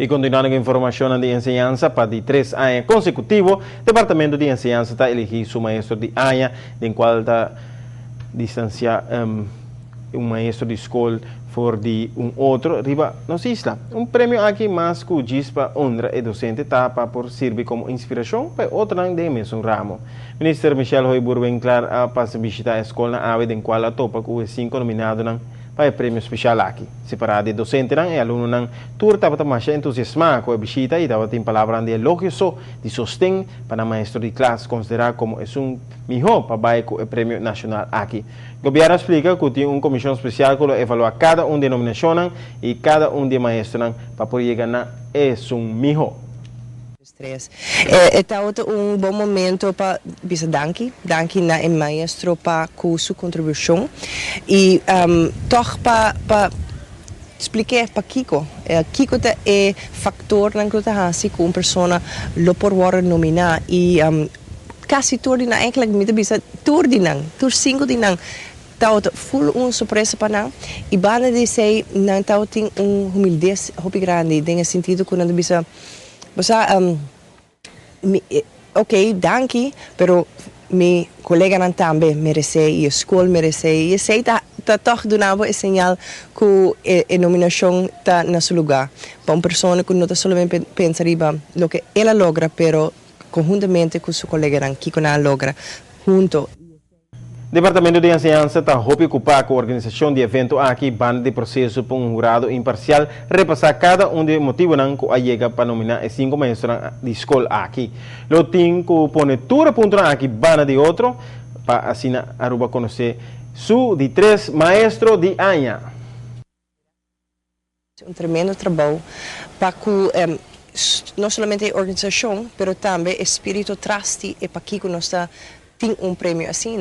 E continuando com a informação de enseñança, para de 3 anos consecutivos, o Departamento de Enseñança está elegindo seu maestro de ano, em qual está distanciar maestro de escola for de outro riba nos isla. Prêmio aqui mais que gispa honra e docente tapa por servir como inspiração para outra de mesmo ramo. Ministro Michelle Hoybur bem claro para visitar a escola na ave em qual a topa com os 5 nominados para o prêmio especial aqui. Separado de docente e aluno ng tour estava mais entusiasmado com a visita e estava tem palavra de elogio de sostén para maestro de classe considerar como melhor para o prêmio nacional aqui. O governo explica que tem comissão especial que evalua cada denominação e cada de maestro para poder chegar na melhor. Está bom momento para dizer danke na maestro para sua contribuição e toch para explicar para Kiko. Kiko é fator na que hasi com pessoa lo por war nominar e quase tudo na eigenlijk met bisa tur 5 dinang tauta full surpresa para nang e bana de sei nang tauting humildade hopi grande denga sentido quando bisa ok, danke, pero mi colega não também merece, e a escola merece, e sei tá toch donava o sinal que a nominação está no seu lugar. Para uma pessoa que não está somente pensa riba lo que ela logra, pero conjuntamente com seu colega que não logra junto. Departamento de Enseñança está ocupado com a organização de evento aqui, banda de processo para jurado imparcial, repassar cada de motivo que chega para nominar 5 maestros de escola aqui. Lo tem que pôr tudo ponto aqui, banda de outro, para assim Aruba conhecer de 3 maestros de ano. Tremendo trabalho para que não somente a organização, mas também o espírito trasti e para que nós tem prêmio assim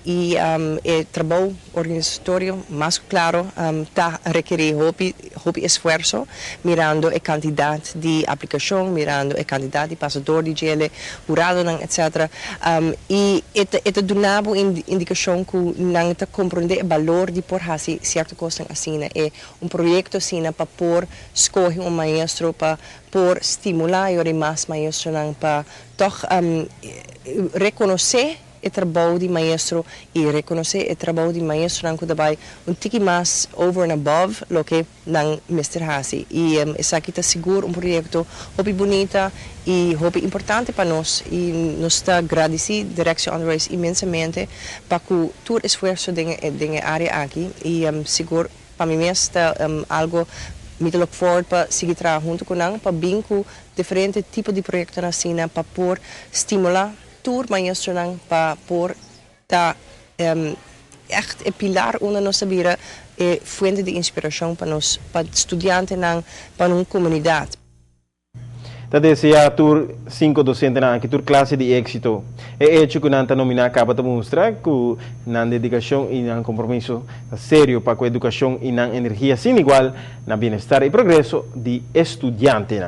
e o trabalho organizatório mais claro está a requerer hobby esforço mirando a quantidade de aplicação mirando a quantidade de passador de gele jurado etc e esta donava indicação que não está compreender o valor de por fazer certa coisa assim é projeto assim para por escolher maestro para por estimular e mais maestro para toch reconhecer o trabalho de maestro e reconhecer o trabalho de maestro que daí tiki mais over and above lo que não Mr. Hasi e essa aqui está seguro projeto hobby bonita e hobby importante para nós e nós está agradecido direção Andres imensamente para que todo esforço de área aqui e seguro para mim está algo me look forward para seguir trabalhando junto com nós para bem com diferentes tipos de projetos na cena para por estimular maestro para por echt een pilar onder nossa vida e fonte de inspiração para nós para estudantes para uma comunidade. Tá deseja tur 5 docentes na que tur classe de éxito. É hecho que nanta nominar acaba de mostrar que na dedicação e na compromisso sério para com a educação e na energia sem igual na bem-estar e progresso de estudante.